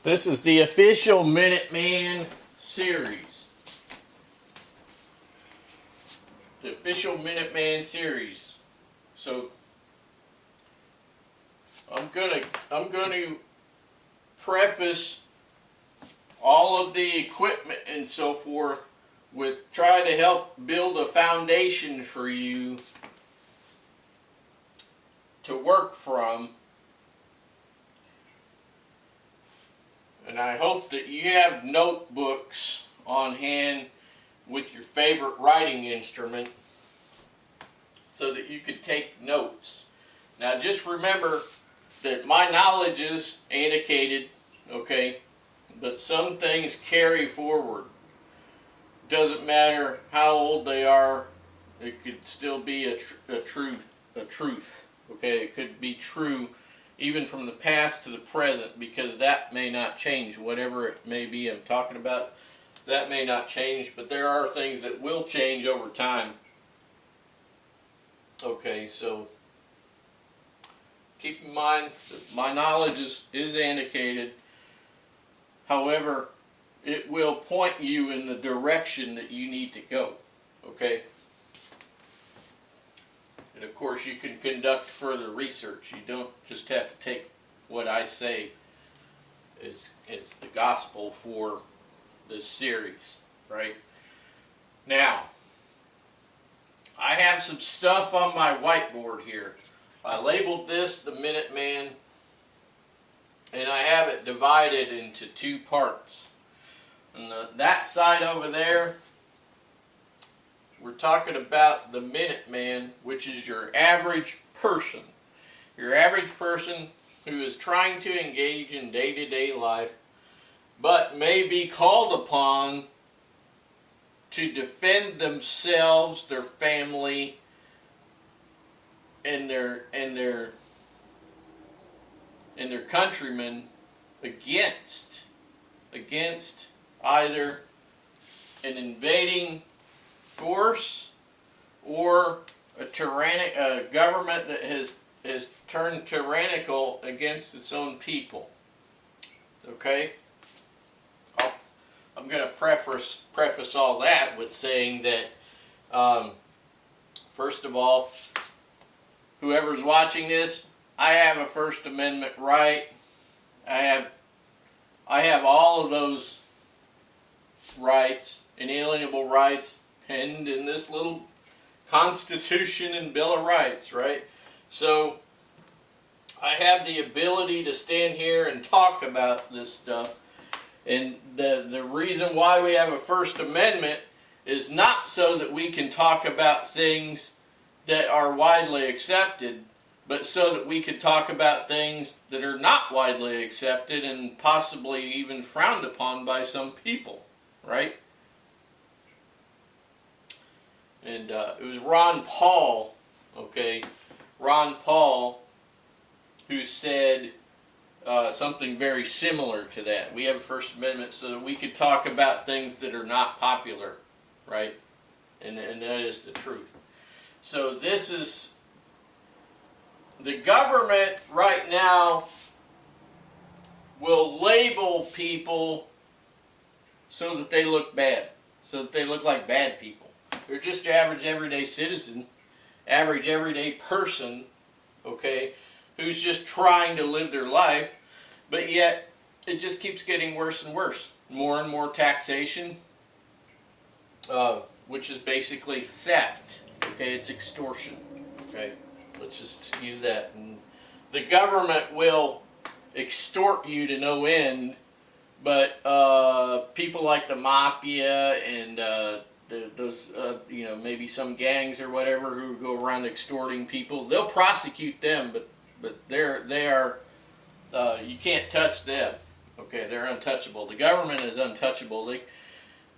This is the official MinuteMan series. The official MinuteMan series. So I'm gonna preface all of the equipment and so forth with try to help build a foundation for you to work from. And I hope that you have notebooks on hand with your favorite writing instrument so that you could take notes. Now just remember that my knowledge is antiquated, okay, but some things carry forward. Doesn't matter how old they are, it could still be a truth, okay? It could be true even from the past to the present, because that may not change. Whatever it may be I'm talking about, that may not change, but there are things that will change over time. Okay, so keep in mind that my knowledge is antiquated. However, it will point you in the direction that you need to go. Okay? And of course you can conduct further research. You don't just have to take what I say as the gospel for this series, right? Now, I have some stuff on my whiteboard here. I labeled this the MinuteMan, and I have it divided into two parts. And that side over there, we're talking about the MinuteMan, which is your average person. Your average person who is trying to engage in day-to-day life, but may be called upon to defend themselves, their family, and their countrymen against either an invading force or a government that has turned tyrannical against its own people. Okay? I'm going to preface all that with saying that, first of all, whoever's watching this, I have a First Amendment right. I have all of those rights, inalienable rights, penned in this little Constitution and Bill of Rights, right? So I have the ability to stand here and talk about this stuff. And the reason why we have a First Amendment is not so that we can talk about things that are widely accepted, but so that we could talk about things that are not widely accepted and possibly even frowned upon by some people, right? And it was Ron Paul, okay, Ron Paul, who said something very similar to that. We have a First Amendment so that we could talk about things that are not popular, right? And that is the truth. So this is, the government right now will label people so that they look bad, so that they look like bad people. They're just your average everyday citizen, average everyday person, okay, who's just trying to live their life, but yet it just keeps getting worse and worse. More and more taxation, which is basically theft, okay, it's extortion, okay, let's just use that. And the government will extort you to no end, but people like the mafia and those you know, maybe some gangs or whatever who go around extorting people, they'll prosecute them, but they are you can't touch them. Okay, they're untouchable. The government is untouchable.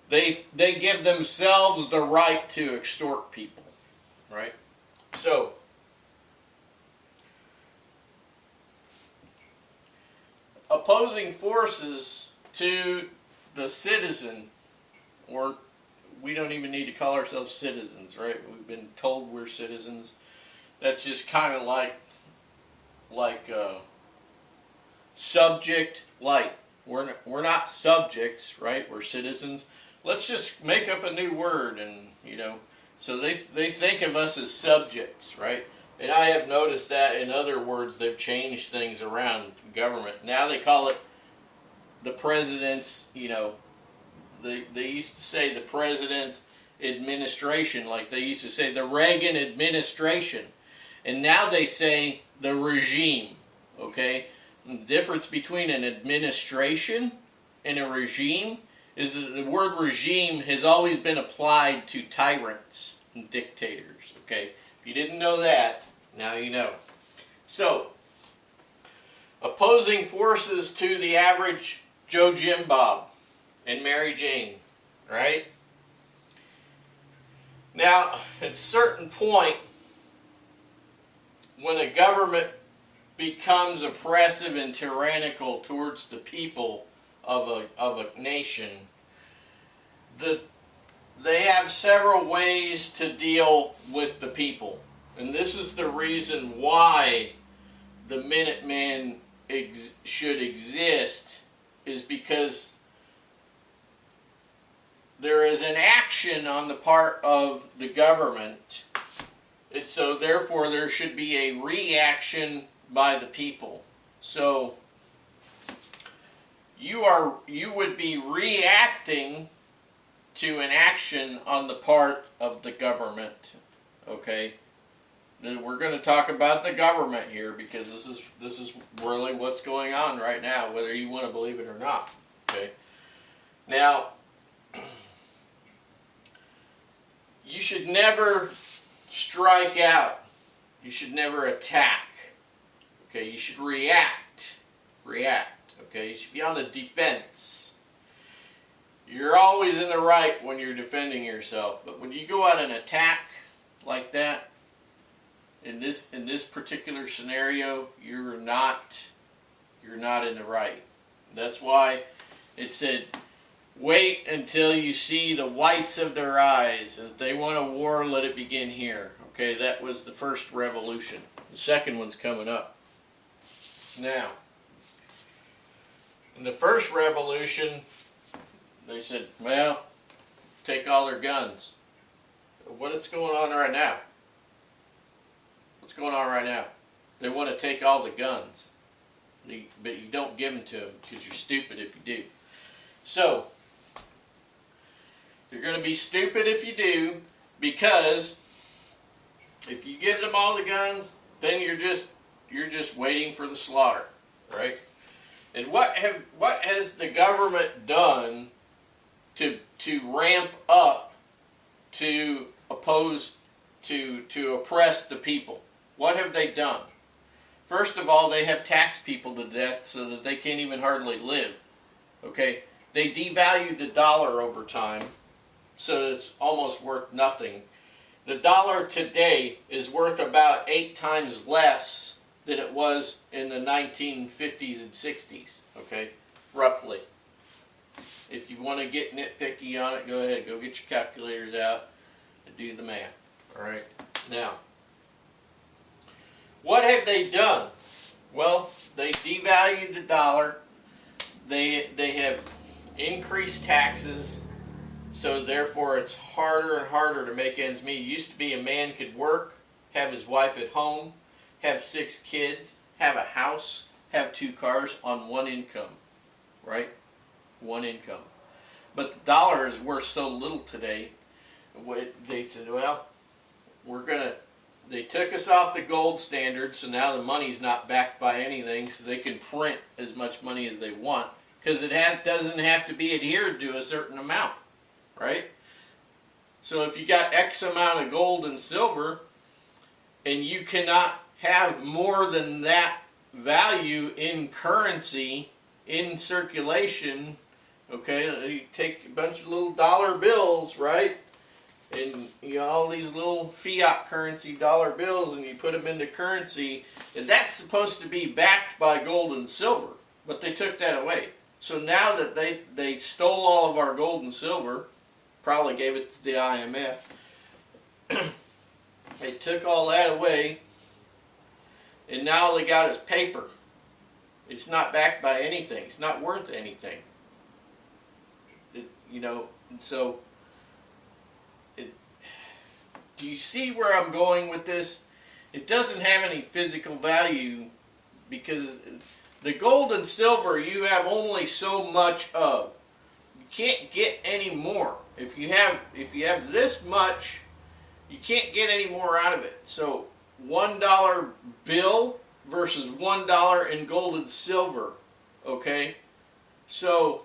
They give themselves the right to extort people, right? So opposing forces to the citizen, or we don't even need to call ourselves citizens, right? We've been told we're citizens. That's just kind of like subject light, we're not subjects, right? We're citizens. Let's just make up a new word, and so they think of us as subjects, right? And I have noticed that in other words they've changed things around government. Now they call it the president's, they used to say the president's administration, like they used to say the Reagan administration. And now they say the regime, okay? The difference between an administration and a regime is that the word regime has always been applied to tyrants and dictators, okay? If you didn't know that, now you know. So, opposing forces to the average Joe Jim Bob and Mary Jane, right? Now, at a certain point, when a government becomes oppressive and tyrannical towards the people of a nation, they have several ways to deal with the people. And this is the reason why the MinuteMan should exist, is because there is an action on the part of the government, and so therefore there should be a reaction by the people. So you would be reacting to an action on the part of the government, okay? We're going to talk about the government here because this is really what's going on right now, whether you want to believe it or not, okay? Now, you should never strike out. You should never attack. Okay, you should react. Okay, you should be on the defense. You're always in the right when you're defending yourself, but when you go out and attack like that, in this particular scenario, you're not in the right. That's why it said, wait until you see the whites of their eyes. If they want a war, let it begin here. Okay, that was the first revolution. The second one's coming up. Now, in the first revolution, they said, well, take all their guns. What's going on right now? What's going on right now? They want to take all the guns. But you don't give them to them because you're stupid if you do. So, you're going to be stupid if you do, because if you give them all the guns, then you're just waiting for the slaughter, right? And what has the government done to ramp up to oppose to oppress the people? What have they done? First of all, they have taxed people to death so that they can't even hardly live. Okay, they devalued the dollar over time, so it's almost worth nothing. The dollar today is worth about 8 times less than it was in the 1950s and 60s, okay, roughly. If you want to get nitpicky on it, go ahead, go get your calculators out and do the math, all right? Now, what have they done? Well, they devalued the dollar. They have increased taxes, so therefore it's harder and harder to make ends meet. It used to be a man could work, have his wife at home, have 6 kids, have a house, have 2 cars on one income, right? One income. But the dollar is worth so little today. They said, well, they took us off the gold standard, so now the money's not backed by anything, so they can print as much money as they want, because it doesn't have to be adhered to a certain amount, right? So if you got X amount of gold and silver, and you cannot have more than that value in currency, in circulation, okay, you take a bunch of little dollar bills, right? And all these little fiat currency dollar bills, and you put them into currency, and that's supposed to be backed by gold and silver, but they took that away. So now that they stole all of our gold and silver, probably gave it to the IMF, they took all that away, and now all they got is paper. It's not backed by anything. It's not worth anything. You know, so do you see where I'm going with this? It doesn't have any physical value because the gold and silver you have only so much of. You can't get any more. If you have this much, you can't get any more out of it. So $1 bill versus $1 in gold and silver. Okay? So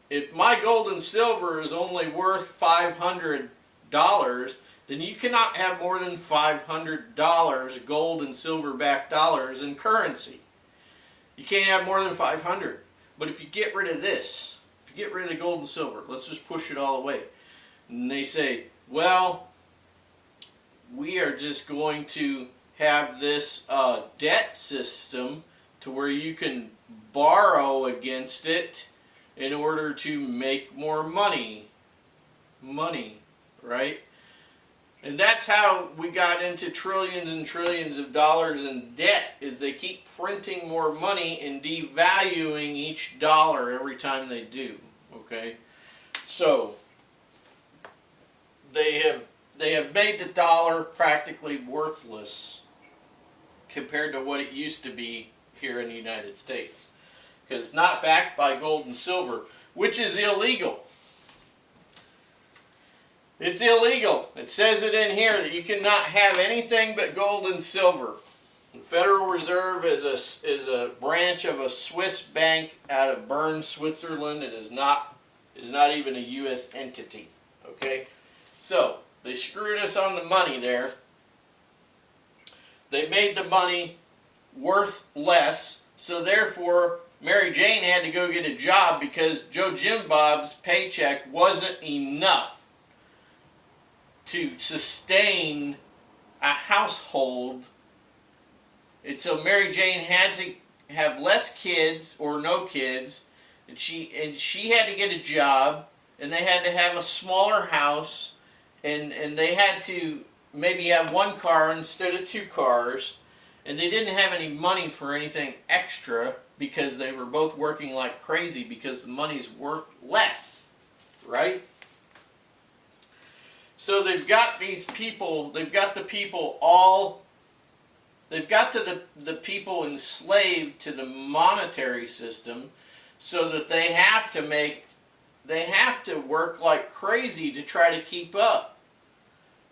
if my gold and silver is only worth $500, then you cannot have more than $500 gold and silver backed dollars in currency. You can't have more than 500. But if you get rid of this, if you get rid of the gold and silver, let's just push it all away. And they say, well, we are just going to have this debt system to where you can borrow against it in order to make more money, right? And that's how we got into trillions and trillions of dollars in debt, is they keep printing more money and devaluing each dollar every time they do, okay? So they have made the dollar practically worthless compared to what it used to be here in the United States. Because it's not backed by gold and silver, which is illegal. It's illegal. It says it in here that you cannot have anything but gold and silver. The Federal Reserve is a branch of a Swiss bank out of Bern, Switzerland. It is not even a U.S. entity. Okay? So, they screwed us on the money there. They made the money worth less, so therefore Mary Jane had to go get a job because Joe Jim Bob's paycheck wasn't enough to sustain a household. And so Mary Jane had to have less kids or no kids, and she had to get a job, and they had to have a smaller house, and they had to maybe have one car instead of two cars, and they didn't have any money for anything extra because they were both working like crazy because the money's worth less, right? So they've got these people, they've got the people the people enslaved to the monetary system, so that they have to work like crazy to try to keep up,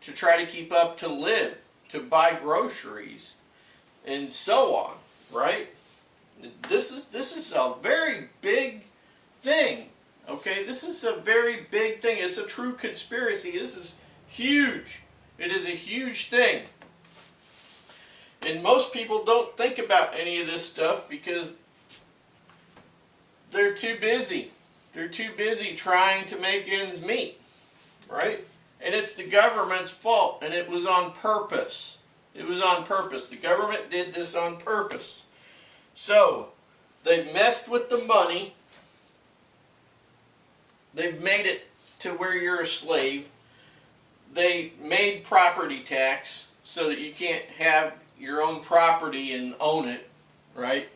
to live, to buy groceries, and so on, right? This is a very big thing. Okay, this is a very big thing. It's a true conspiracy. This is huge. It is a huge thing. And most people don't think about any of this stuff because they're too busy. They're too busy trying to make ends meet, right? And it's the government's fault, and it was on purpose. It was on purpose. The government did this on purpose. So, they've messed with the money. They've made it to where you're a slave. They made property tax so that you can't have your own property and own it, right?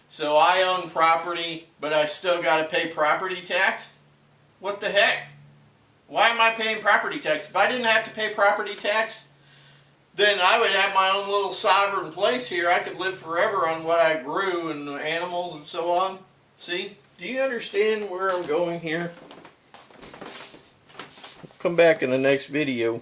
So I own property, but I still got to pay property tax? What the heck? Why am I paying property tax? If I didn't have to pay property tax, then I would have my own little sovereign place here. I could live forever on what I grew and the animals and so on. See? Do you understand where I'm going here? Come back in the next video.